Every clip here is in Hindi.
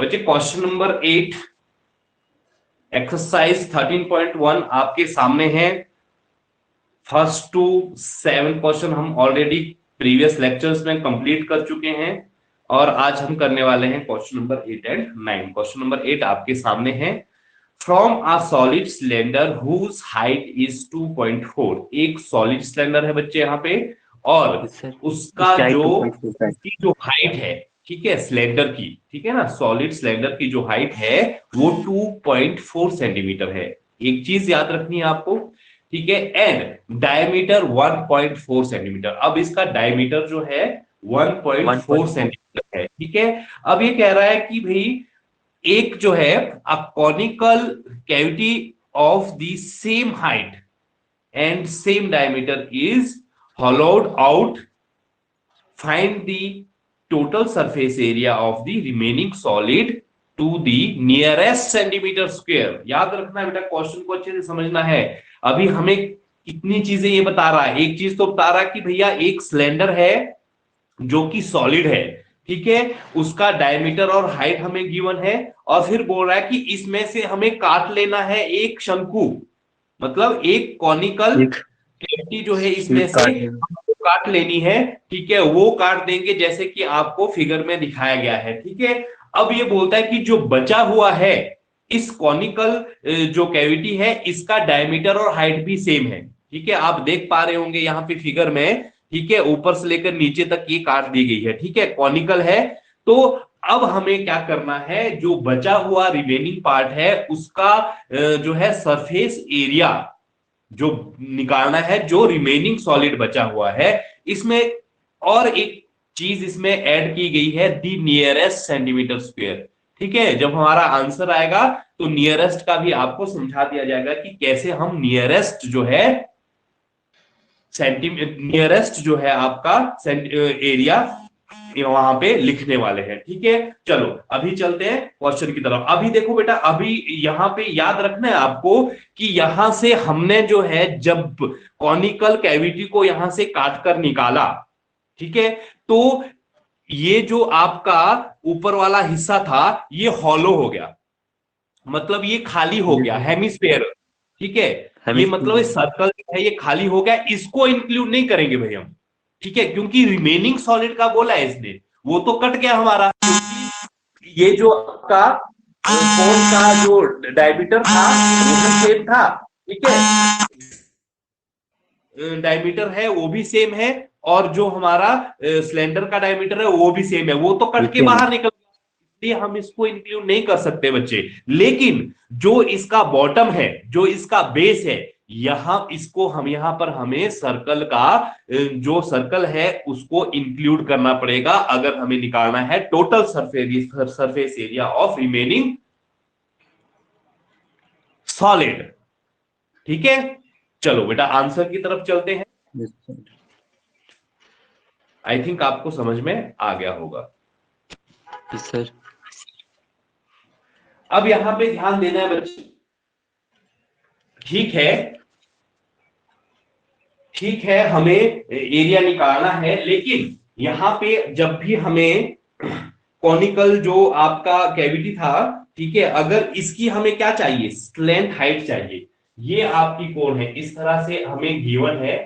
बच्चे क्वेश्चन नंबर 8 एक्सरसाइज 13.1 आपके सामने है। फर्स्ट टू 7 क्वेश्चन हम ऑलरेडी प्रीवियस लेक्चर्स में कंप्लीट कर चुके हैं और आज हम करने वाले हैं question number 8 and 9। Question number 8 आपके सामने है। From a solid cylinder whose height is 2.4। एक सॉलिड सिलेंडर है बच्चे यहाँ पे और उसका उसकी जो हाइट है, ठीक है, सिलेंडर की, ठीक है ना, सॉलिड सिलेंडर की जो हाइट है वो 2.4 सेंटीमीटर है। एक चीज याद रखनी है आपको, ठीक है, एंड डायमीटर 1.4 सेंटीमीटर। अब इसका डायमीटर जो है 1.4 सेंटीमीटर है, ठीक है। अब ये कह रहा है कि भाई एक जो है a conical cavity of the same height and same diameter is hollowed out, find the total surface area of the remaining solid to the nearest centimeter square। याद रखना बेटा, क्वेश्चन को अच्छे से समझना है। अभी हमें कितनी चीजें ये बता रहा है। एक चीज तो बता रहा है कि भैया एक सिलेंडर है जो कि सॉलिड है, ठीक है, उसका डायमीटर और हाइट हमें गिवन है और फिर बोल रहा है कि इसमें से हमें काट लेना है एक शंकु, मतलब एक कॉनिकल कैविटी जो है इसमें से हमको काट लेनी है, ठीक है। वो काट देंगे जैसे कि आपको फिगर में दिखाया गया है, ठीक है। अब ये बोलता है कि जो बचा हुआ है इस कॉनिकल जो कैविटी है इसका डायमीटर और हाइट भी सेम है, ठीक है। आप देख पा रहे होंगे यहाँ पे फिगर में, ठीक है, ऊपर से लेकर नीचे तक ये काट दी गई है, ठीक है, कॉनिकल है। तो अब हमें क्या करना है, जो बचा हुआ रिमेनिंग पार्ट है उसका जो है सरफेस एरिया जो निकालना है, जो रिमेनिंग सॉलिड बचा हुआ है। इसमें और एक चीज इसमें ऐड की गई है, दी नियरेस्ट सेंटीमीटर स्क्वायर, ठीक है। जब हमारा आंसर आएगा तो नियरेस्ट का भी आपको समझा दिया जाएगा कि कैसे हम नियरेस्ट जो है नियरेस्ट जो है आपका एरिया वहां पे लिखने वाले हैं, ठीक है। चलो अभी चलते हैं क्वेश्चन की तरफ। अभी देखो बेटा, अभी यहां पे याद रखना है आपको कि यहां से हमने जो है जब कॉनिकल कैविटी को यहां से काट कर निकाला, ठीक है, तो ये जो आपका ऊपर वाला हिस्सा था ये हॉलो हो गया, मतलब ये खाली हो गया, हेमिस्फेयर, ठीक है। ये मतलब सर्कल है ये खाली हो गया, इसको इंक्लूड नहीं करेंगे भाई हम, ठीक है, क्योंकि रिमेनिंग सॉलिड का बोला है इसने, वो तो कट गया हमारा, क्योंकि ये जो आपका कौन का जो डायमीटर था वो भी सेम था, ठीक है, डायमीटर है वो भी सेम है और जो हमारा सिलेंडर का डायमीटर है वो भी सेम है, वो तो कट के बाहर निकल, इसलिए हम इसको इंक्लूड नहीं कर सकते बच्चे। लेकिन जो इसका बॉटम है, जो इसका बेस है, यहां इसको हम यहां पर हमें सर्कल का जो सर्कल है उसको इंक्लूड करना पड़ेगा अगर हमें निकालना है total surface area of remaining solid, ठीक है। चलो बेटा आंसर की तरफ चलते हैं। आई थिंक आपको समझ में आ गया होगा सर। अब यहां पे ध्यान देना है बच्चे, ठीक है, ठीक है, हमें एरिया निकालना है, लेकिन यहां पे जब भी हमें कॉनिकल जो आपका कैविटी था, ठीक है, अगर इसकी हमें क्या चाहिए, स्लैंट हाइट चाहिए, ये आपकी कौन है, इस तरह से हमें गिवन है,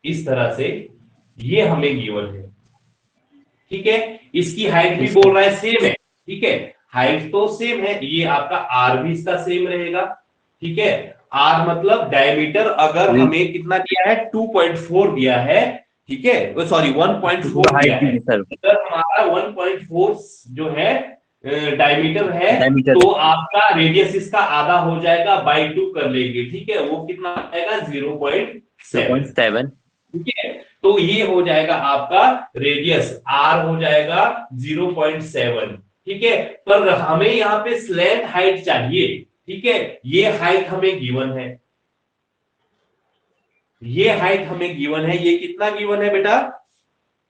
इस तरह से ये हमें गिवन है, ठीक है। इसकी हाइट भी बोल रहा है सेम है, ठीक है, हाइट तो सेम है, ये आपका आर भी इसका सेम रहेगा, ठीक है। आर मतलब डायमीटर अगर हमें कितना दिया है 2.4 दिया है, ठीक है, सॉरी 1.4 दिया है, अगर हमारा 1.4 जो है डायमीटर है तो आपका रेडियस इसका आधा हो जाएगा, बाई 2 कर लेंगे, ठीक है, वो कितना आएगा 0.7, ठीक है। तो ये हो जाएगा आपका रेडियस, आर हो जाएगा 0.7, ठीक है। पर हमें यहाँ पे स्लैंट हाइट चाहिए, ठीक है, ये हाइट हमें गिवन है, ये हाइट हमें गिवन है, ये कितना गिवन है बेटा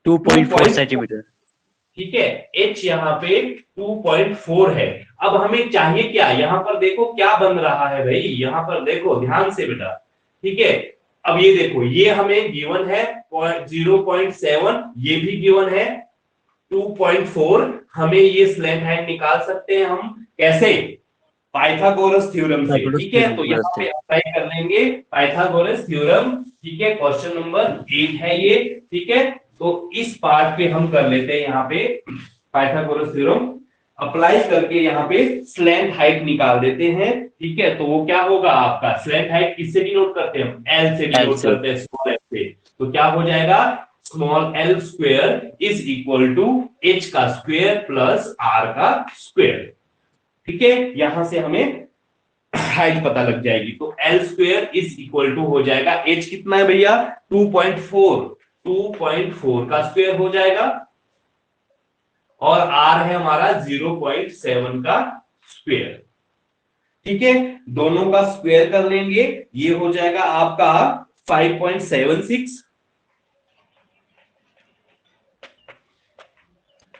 2.4 सेंटीमीटर, ठीक है। h यहाँ पे 2.4 है। अब हमें चाहिए क्या, यहां पर देखो क्या बन रहा है भाई, यहां पर देखो ध्यान से बेटा, ठीक है। अब ये देखो ये हमें गिवन है 0.7, ये भी गिवन है 2.4 हमें ये स्लैंट हाइट निकाल सकते हैं हम कैसे, पाइथागोरस थ्योरम से। ठीक है, तो यहाँ पे अप्लाई कर लेंगे पाइथागोरस थ्योरम। ठीक है, क्वेश्चन नंबर 8 है ये। ठीक है, तो इस पार्ट पे हम कर लेते हैं यहाँ पे पाइथागोरस थ्योरम अप्लाई करके यहाँ पे स्लैंट हाइट निकाल देते हैं। ठीक है, तो वो क्या होगा आपका, स्लैंट हाइट किससे डिनोट करते हैं हम, एल से डिनोट करते हैं, स्मॉल एल से। तो क्या हो जाएगा, small L square is equal to H का स्क्वायर प्लस आर का स्क्वायर। ठीक है, यहां से हमें हाइट पता लग जाएगी। तो L square is equal to हो जाएगा, एच कितना है भैया 2.4 का स्क्वायर हो जाएगा, और आर है हमारा 0.7 का स्क्वायर। ठीक है, दोनों का स्क्वायर कर लेंगे, ये हो जाएगा आपका 5.76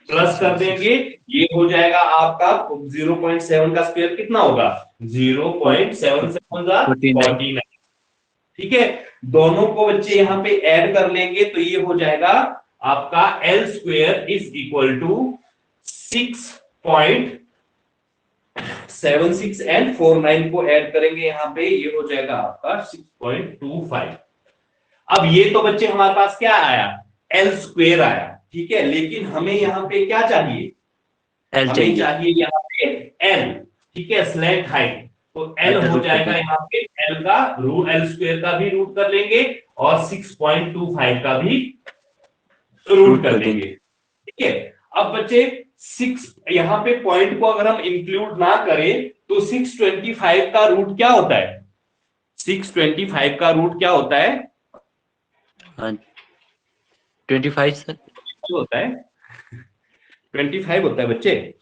प्लस कर देंगे, ये हो जाएगा आपका 0.7 का स्क्वायर कितना होगा 0.77 ठीक है, दोनों को बच्चे यहां पे ऐड कर लेंगे तो ये हो जाएगा आपका L square is equal to 6.76 and 49 को ऐड करेंगे यहां पे, ये हो जाएगा आपका 6.25। अब ये तो बच्चे हमारे पास क्या आया, एल स्क्वायर आया। ठीक है, लेकिन हमें यहाँ पे क्या चाहिए, हमें चाहिए यहाँ पे एल। ठीक है, स्लैंट हाइट, तो एल हो जाएगा यहाँ पे एल का रूट, एल स्क्वायर का भी रूट कर लेंगे और 6.25 का भी रूट कर लेंगे। ठीक है, अब बच्चे 6 यहाँ पे पॉइंट को अगर हम इंक्लूड ना करें तो 625 का रूट क्या होता है, 625 का रूट क्या होता है 25 सर होता है 25 होता है बच्चे।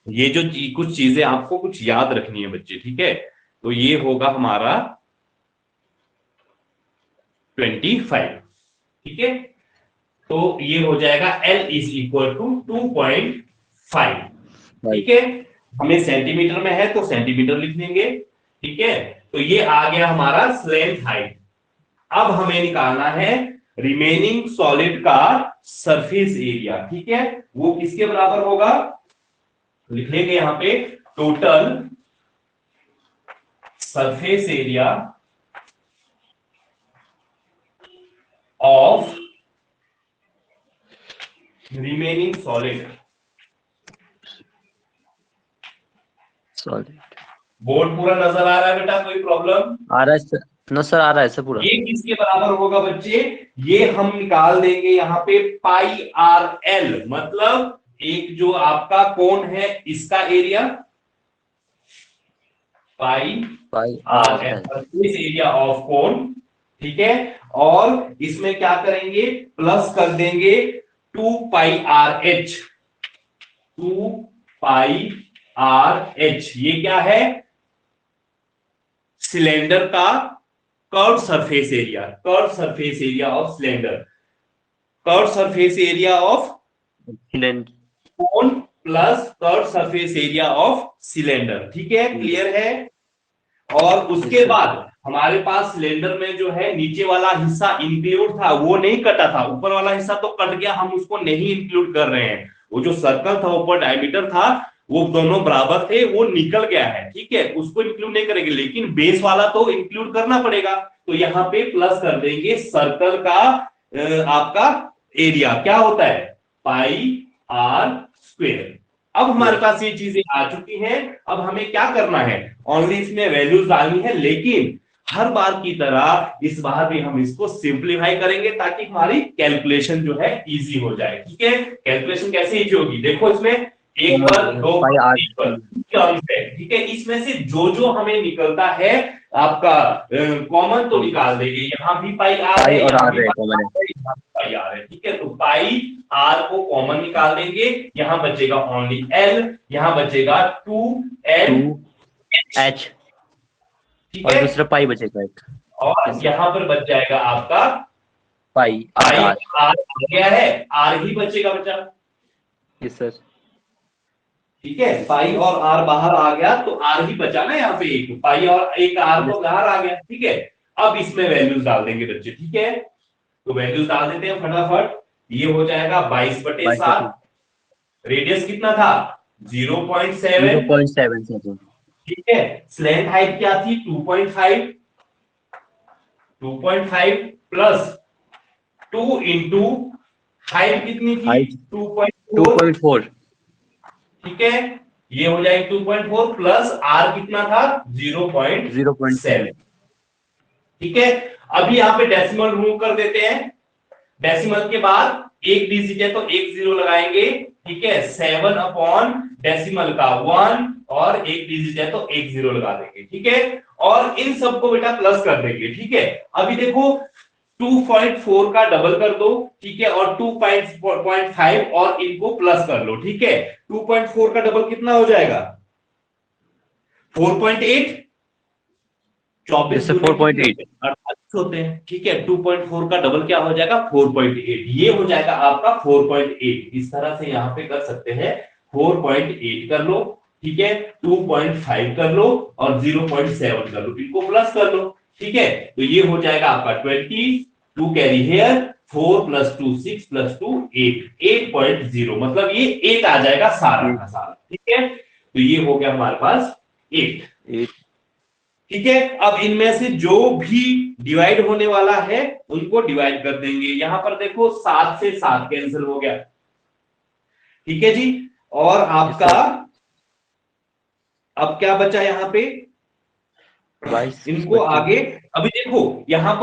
ये जो कुछ चीजें आपको कुछ याद रखनी है बच्चे। ठीक है, तो ये होगा हमारा 25। ठीक है, तो ये हो जाएगा L इज इक्वल टू 2.5। ठीक है, हमें सेंटीमीटर में है तो सेंटीमीटर लिख देंगे। ठीक है, तो ये आ गया हमारा स्लैंट हाइट। अब हमें निकालना है रिमेनिंग सॉलिड का सरफेस एरिया। ठीक है, वो किसके बराबर होगा, लिख लेंगे यहां पे total surface area of remaining solid. Board पूरा नजर आ रहा है बेटा, कोई प्रॉब्लम आ रहा है सर, नो सर आ रहा है सर पूरा। ये किसके बराबर होगा बच्चे, ये हम निकाल देंगे यहाँ पे पाई आर एल, मतलब एक जो आपका कोण है इसका area pi R L, surface area of कोण। ठीक है, और इसमें क्या करेंगे प्लस कर देंगे 2 पाई आर एच, 2 पाई आर एच, ये क्या है सिलेंडर का curve surface area, curve surface area of cylinder, curve surface area of cone plus curve surface area of cylinder. ठीक है, क्लियर है। और उसके बाद हमारे पास सिलेंडर में जो है नीचे वाला हिस्सा इंक्लूड था, वो नहीं कटा था, ऊपर वाला हिस्सा तो कट गया, हम उसको नहीं इंक्लूड कर रहे हैं। वो जो सर्कल था ऊपर डायमीटर था वो दोनों बराबर थे, वो निकल गया है। ठीक है, उसको इंक्लूड नहीं करेंगे, लेकिन बेस वाला तो इंक्लूड करना पड़ेगा। तो यहाँ पे प्लस कर देंगे सर्कल का आपका एरिया क्या होता है पाई आर स्क्वायर। अब हमारे पास ये चीजें आ चुकी हैं, अब हमें क्या करना है, ओनली इसमें वैल्यूज डालनी है, लेकिन हर बार की तरह इस बार भी हम इसको सिंप्लीफाई करेंगे ताकि हमारी कैलकुलेशन जो है इजी हो जाए। ठीक है, कैलकुलेशन कैसे इजी होगी, देखो इसमें एक पर, दो पर, तीन पर, ठीक है, इसमें से जो जो हमें निकलता है आपका कॉमन तो निकाल देंगे, यहाँ भी पाई आर है, यहाँ भी पाई आर है। ठीक है, तो पाई आर को कॉमन निकाल देंगे, यहाँ बचेगा ओनली एल, यहाँ बचेगा 2L H, ठीक और है, दूसरा पाई बचेगा एक, और यहाँ पर बच जाएगा आपका पाई आर आ गया है, आर ही बचेगा बचा। Yes sir. ठीक है, पाई और आर बाहर आ गया तो आर ही बचा ना, यहाँ पे एक पाई और एक आर तो बाहर आ गया। ठीक है, अब इसमें वैल्यूज डाल देंगे बच्चे। ठीक है, तो वैल्यूज डाल देते हैं फटाफट। ये हो जाएगा 22/7। रेडियस कितना था 0.7। 0.7 सेंटीमीटर। ठीक है, स्लैंट हाइट क्या थी 2.5। 2.5 प्लस 2 इंटू हाइट कितनी थी हाइट 2.4। 2.4। ठीक है, ये हो जाएगी 2.4 प्लस आर कितना था 0.7। ठीक है, अभी यहाँ पे डेसिमल रिमूव कर देते हैं। डेसिमल के बाद एक डिजिट है तो एक जीरो लगाएंगे। ठीक है, 7 अपॉन डेसिमल का 1 और एक डिजिट है तो एक जीरो लगा देंगे। ठीक है, और इन सबको बेटा प्लस कर देंगे। ठीक है, अभी देखो 2.4 का डबल कर दो। ठीक है, और 2.5 और इनको प्लस कर लो। ठीक है, 2.4 का डबल कितना हो जाएगा 4.8। 24 जैसे दूनी 4.8। 48 होते हैं। ठीक है, 2.4 का डबल क्या हो जाएगा 4.8। ये हो जाएगा आपका 4.8। इस तरह से यहाँ पे कर सकते हैं 4.8 कर लो। ठीक है, 2.5 कर लो और 0.7 कर लो, इनको प्लस कर लो। ठीक है, तो ये हो जाएगा आपका 20। 2 कैरी हेयर 4 + 2 6 + 2 8 8.0, मतलब ये 8 आ जाएगा सारा का सारा। ठीक है, तो ये हो गया हमारे पास 8। ठीक है, अब इनमें से जो भी डिवाइड होने वाला है उनको डिवाइड कर देंगे। यहां पर देखो 7 से 7 कैंसिल हो गया। ठीक है जी, और आपका अब क्या बचा यहां पे 22 इनको आगे। अभी देखो यहां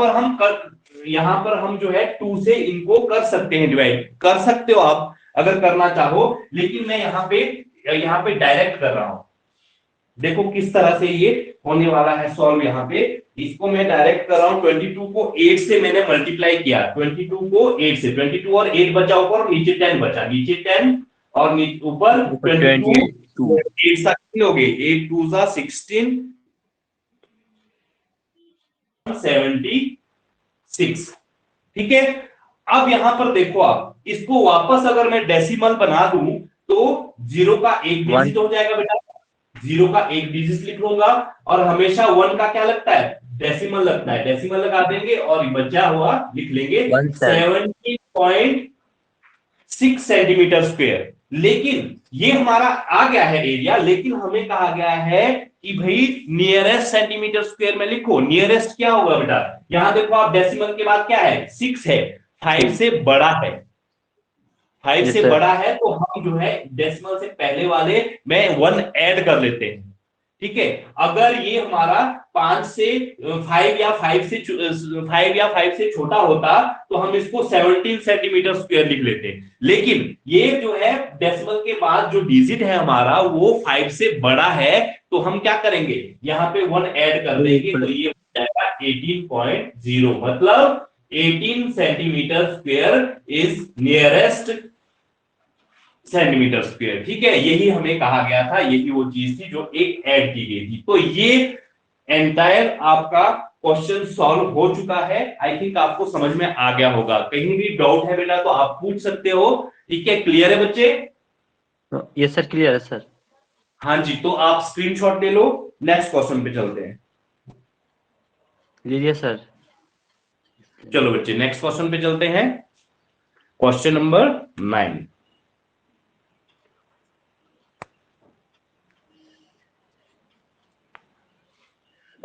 पर हम जो है 2 से इनको कर सकते हैं डिवाइड, कर सकते हो आप अगर करना चाहो, लेकिन मैं यहाँ पे डायरेक्ट कर रहा हूं। देखो किस तरह से ये होने वाला है सॉल्व। यहाँ पे इसको मैं डायरेक्ट कर रहा हूं। 22 को 8 से मैंने मल्टीप्लाई किया। 22 को 8 से 22 और 8 बचा ऊपर और नीचे 10 बचा, नीचे 10 और ऊपर 22। 8 सा कितने हो गए 8 2 सा 16 76। ठीक है, अब यहां पर देखो आप इसको वापस अगर मैं डेसिमल बना दूं तो जीरो का एक डिजिट हो जाएगा बेटा। जीरो का एक डिजिट लिख लूंगा और हमेशा 1 का क्या लगता है डेसिमल लगता है, डेसिमल लगा देंगे और बचा हुआ लिख लेंगे 70.6 सेंटीमीटर स्क्वायर। लेकिन ये हमारा आ गया है एरिया, लेकिन हमें कहा गया है कि भाई नियरेस्ट सेंटीमीटर स्क्वायर में लिखो। नियरेस्ट क्या होगा बेटा, यहां देखो आप डेसिमल के बाद क्या है 6 है, 5 से बड़ा है। 5 से बड़ा है तो हम जो है डेसिमल से पहले वाले में 1 ऐड कर लेते हैं। ठीक है, अगर ये हमारा 5 से 5 या 5 से छोटा होता तो हम इसको 17 सेंटीमीटर स्क्वायर लिख लेते। लेकिन ये जो है डेसिमल के बाद जो डिजिट है हमारा वो 5 से बड़ा है, तो हम क्या करेंगे यहाँ पे 1 ऐड कर देंगे, तो ये हो जाएगा 18.0, मतलब 18 centimetre square is nearest centimetre square. ठीक है, यही हमें कहा गया था, यही वो चीज थी जो एक ऐड की गई थी। तो ये एंटायर आपका क्वेश्चन सॉल्व हो चुका है। आई थिंक आपको समझ में आ गया होगा। कहीं भी डाउट है बेटा तो आप पूछ सकते हो। ठीक है, क्लियर है बच्चे? यस सर, क्लियर है सर। हाँ जी, तो आप स्क्रीनशॉट ले लो। नेक्स्ट क्वेश्चन पे चलते हैं। लीजिए सर। चलो बच्चे नेक्स्ट क्वेश्चन पे चलते हैं। Question number 9।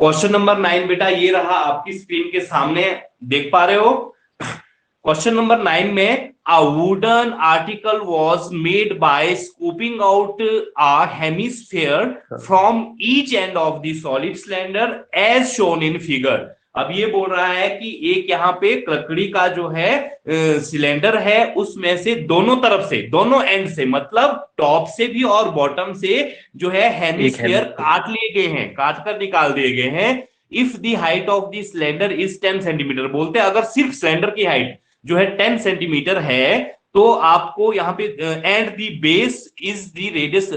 क्वेश्चन नंबर 9 बेटा ये रहा आपकी स्क्रीन के सामने, देख पा रहे हो। क्वेश्चन नंबर 9 में a wooden article was made by scooping out a hemisphere from each end of the solid cylinder as shown in figure। अब ये बोल रहा है कि एक यहाँ पे लकड़ी का जो है सिलेंडर है, उसमें से दोनों तरफ से, दोनों एंड से, मतलब टॉप से भी और बॉटम से जो है हेमिस्फीयर काट लिए गए हैं, काट कर निकाल दिए गए हैं। If the height of the cylinder is 10 centimetre, बोलते हैं अगर सिर्फ सिलेंडर की हाइट जो है 10 सेंटीमीटर है तो आपको यहाँ पे and the base is the radius,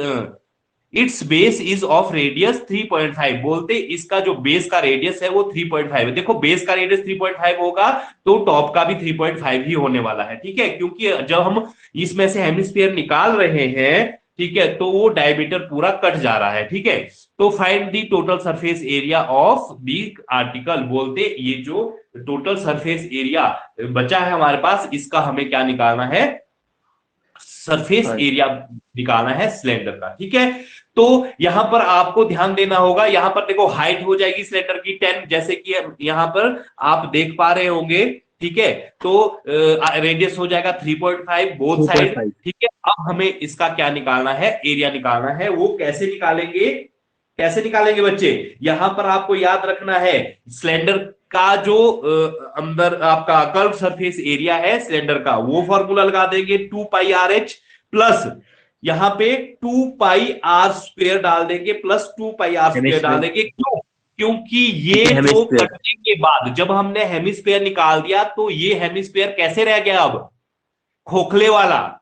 it's base is of radius 3.5, बोलते इसका जो बेस का रेडियस है वो 3.5 है। देखो बेस का रेडियस 3.5 होगा तो टॉप का भी 3.5 ही होने वाला है। ठीक है, क्योंकि जब हम इसमें से हेमिस्फीयर निकाल रहे हैं ठीक है, तो वो डायमीटर पूरा कट जा रहा है। ठीक है, तो find the total surface area of the article, बोलते ये जो टोटल सरफेस एरिया बचा है हमारे पास, इसका हमें क्या निकालना है, सरफेस एरिया निकालना है सिलेंडर का। ठीक है, तो यहां पर आपको ध्यान देना होगा, यहां पर देखो हाइट हो जाएगी सिलेंडर की 10, जैसे कि यहां पर आप देख पा रहे होंगे। ठीक है, तो रेडियस हो जाएगा 3.5 बोथ साइड। ठीक है, अब हमें इसका क्या निकालना है, एरिया निकालना है। वो कैसे निकालेंगे, कैसे निकालेंगे बच्चे, यहां पर आपको याद रखना है सिलेंडर का जो अंदर आपका कर्व सरफेस एरिया है सिलेंडर का, वो फॉर्मूला लगा देंगे 2πRH प्लस यहां पे 2πr² डाल देंगे प्लस 2πr² डाल देंगे। क्यों, क्योंकि ये जो कटने के बाद जब हमने हेमिस्फीयर निकाल दिया तो ये हेमिस्फीयर कैसे रह गया, अब खोखले वाला,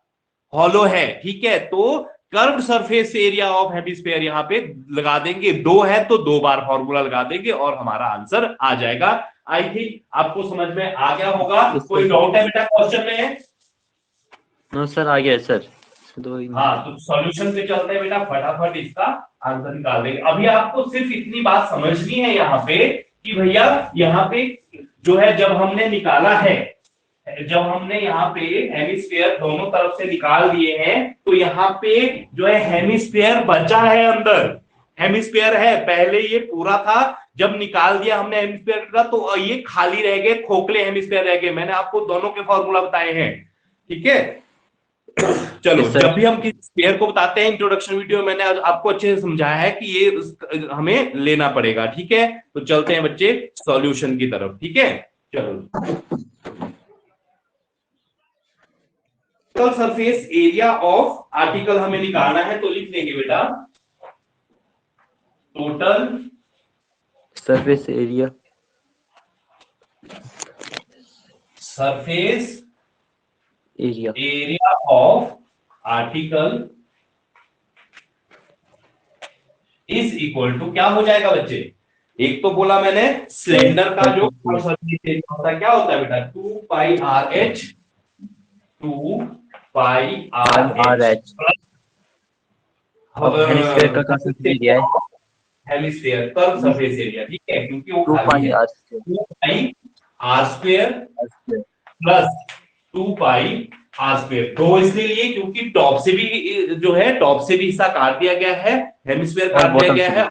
हॉलो है। ठीक है, तो curved surface area of hemisphere यहां पे लगा देंगे, 2 है तो 2 बार फॉर्मूला लगा देंगे और हमारा आंसर आ जाएगा। आई थिंक आपको समझ में आ गया होगा। कोई डाउट है बेटा क्वेश्चन में? नो सर, आ गया सर। हाँ, तो सॉल्यूशन पे चलते हैं बेटा, फटाफट इसका आंसर निकाल देंगे। अभी आपको सिर्फ इतनी बात समझनी है यहाँ पे कि भैया यहाँ पे जो है जब हमने निकाला है, जब हमने यहाँ पे हेमिस्फीयर दोनों तरफ से निकाल दिए हैं, तो यहाँ पे जो है हेमिस्फीयर बचा है, अंदर हेमिस्फीयर है। पहले ये पूरा था, जब निकाल दिया हमने हेमिस्फीयर का तो ये खाली रह गए, खोखले हेमिस्फीयर रह गए। मैंने आपको दोनों के फॉर्मूला बताए हैं। ठीक है, चलो जब भी हम किसी स्फीयर को बताते हैं इंट्रोडक्शन वीडियो में, मैंने आपको अच्छे से समझाया है कि ये हमें लेना पड़ेगा। ठीक है, तो चलते हैं बच्चे सॉल्यूशन की तरफ। ठीक है, चलो total surface area of article हमें निकालना है, तो लिख देंगे बेटा total surface area, surface area area of article is equal to, क्या हो जाएगा बच्चे, एक तो बोला मैंने सिलेंडर का जो सरफेस एरिया होता है क्या होता है बेटा, 2πRH 2πRH हेमिस्फीयर का सरफेस एरिया है, हेमिस्फीयर कर्व सरफेस एरिया। ठीक है, क्योंकि वो खाली है, 2πr² प्लस 2πr²। तो इसलिए लिए क्योंकि टॉप से भी जो है, टॉप से भी हिस्सा काट दिया गया है, हेमिस्फीयर काट दिया गया है।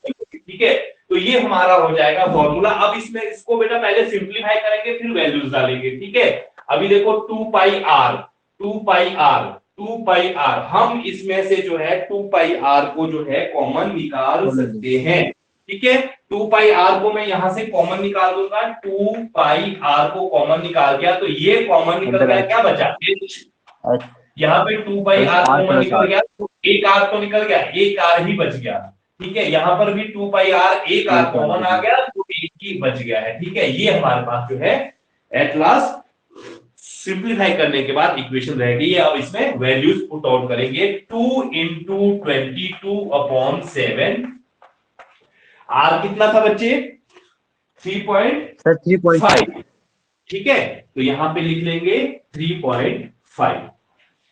ठीक है, तो ये हमारा हो जाएगा फॉर्मूला। अब इसमें इसको बेटा पहले सिंप्लीफाई करेंगे फिर वैल्यूज डालेंगे। ठीक है, अभी देखो 2πr हम इसमें से जो है 2πr को जो है कॉमन निकाल सकते हैं। ठीक है, 2πr को मैं यहां से कॉमन निकाल दूंगा, 2πr को कॉमन निकाल दिया तो ये कॉमन निकल गया, क्या बचा, यहाँ पे 2πr कॉमन निकल गया तो एक r तो निकल गया, एक r ही बच गया। ठीक है, यहाँ पर भी 2πr एक r कॉमन आ गया तो एक ही बच गया है। ठीक है, ये हमारे पास जो है एट लास्ट सिंप्लीफाई करने के बाद इक्वेशन रह गई है। अब इसमें वैल्यूज पुट आउट करेंगे, 2 × 22/7, आर कितना था बच्चे, 3.5। ठीक है, तो यहां पे लिख लेंगे 3.5,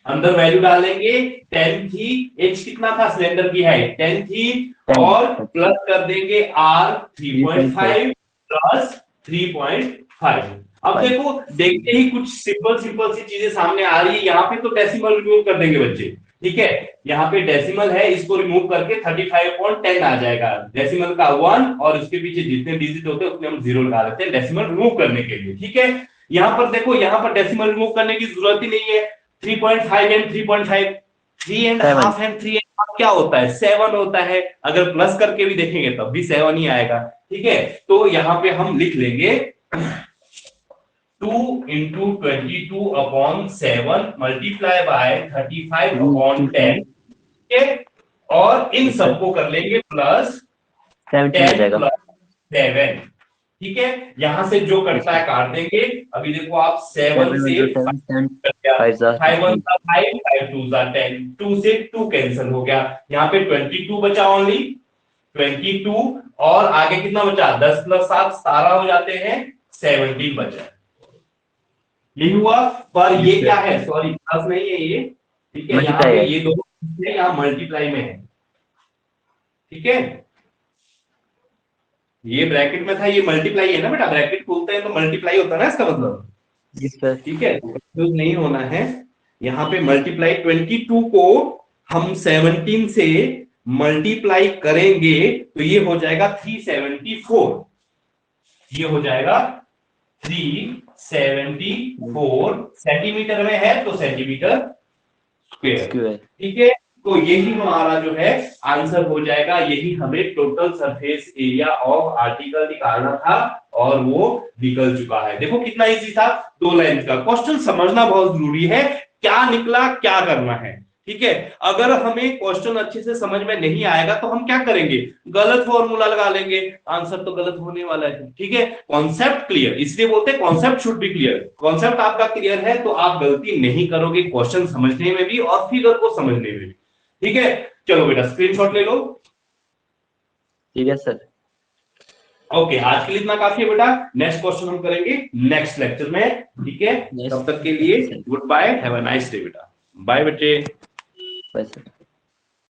अंदर वैल्यू डालेंगे, 10 थी, एच कितना था सिलेंडर की हाइट 10 थी, और प्लस कर देंगे आर 3.5 प्लस 3.5। अब देखो देखते ही कुछ सिंपल सी चीजें सामने आ रही है। यहाँ पे तो डेसिमल रिमूव कर देंगे बच्चे। ठीक है, यहाँ पे डेसिमल है, इसको रिमूव करके 35/10 आ जाएगा। डेसिमल का 1 और उसके पीछे जितने डिजिट होते हैं उसमें हम 0 लगा देते हैं डेसिमल रिमूव करने के लिए। ठीक है, यहाँ पर देखो, यहाँ पर डेसिमल रिमूव करने की जरूरत ही नहीं है। 3.5 एंड 3.5, 3.5 एंड 3.5 क्या होता है, 7 होता है। अगर प्लस करके भी देखेंगे तब भी 7 ही आएगा। ठीक है, तो यहाँ पे हम लिख लेंगे 2 × 22/7 मल्टीप्लाई बाय 35/10। ठीक है, और इन सबको कर लेंगे प्लस 10+7। ठीक है, यहां से जो कटता है काट देंगे। अभी देखो आप 7 से 5 1 5 5 2 10, 2 से 2 कैंसिल हो गया, यहाँ पे 22 बचा, ओनली 22, और आगे कितना बचा, 10 + 7 17 हो जाते हैं, 17 बचा। यही हुआ, पर ये क्या है, सॉरी प्लस नहीं है ये। ठीक है, यहाँ पे ये दोनों इसलिए यहाँ मल्टीप्लाई में है, ठीक है। ये ब्रैकेट में था, ये मल्टीप्लाई है ना बेटा, ब्रैकेट खोलते हैं तो मल्टीप्लाई होता है ना इसका मतलब, जी सर। ठीक है, कंफ्यूज नहीं होना है। यहाँ पे मल्टीप्लाई 22 को हम 17 से मल्टीप्लाई करेंगे तो ये हो जाएगा 374, ये हो जाएगा 374 सेंटीमीटर में है तो सेंटीमीटर स्क्वायर, ठीक है। तो यही हमारा जो है आंसर हो जाएगा, यही हमें total surface area of article निकालना था और वो निकल चुका है। देखो कितना इजी था, 2 लाइन का क्वेश्चन समझना बहुत जरूरी है, क्या निकला क्या करना है, ठीक है। अगर हमें क्वेश्चन अच्छे से समझ में नहीं आएगा तो हम क्या करेंगे, गलत फॉर्मूला लगा लेंगे, आंसर तो गलत होने वाला है, ठीक है। कॉन्सेप्ट क्लियर, इसलिए बोलते हैं concept should be clear. Concept आपका क्लियर है तो आप गलती नहीं करोगे क्वेश्चन समझने में भी और फिगर को समझने में भी, ठीक है। चलो बेटा स्क्रीनशॉट ले लो। ठीक है सर। ओके, आज के लिए इतना काफी है बेटा, नेक्स्ट क्वेश्चन हम करेंगे नेक्स्ट लेक्चर में, ठीक है। तब तक के लिए goodbye, have a nice day बेटा, बाय बेटे। Bye sir.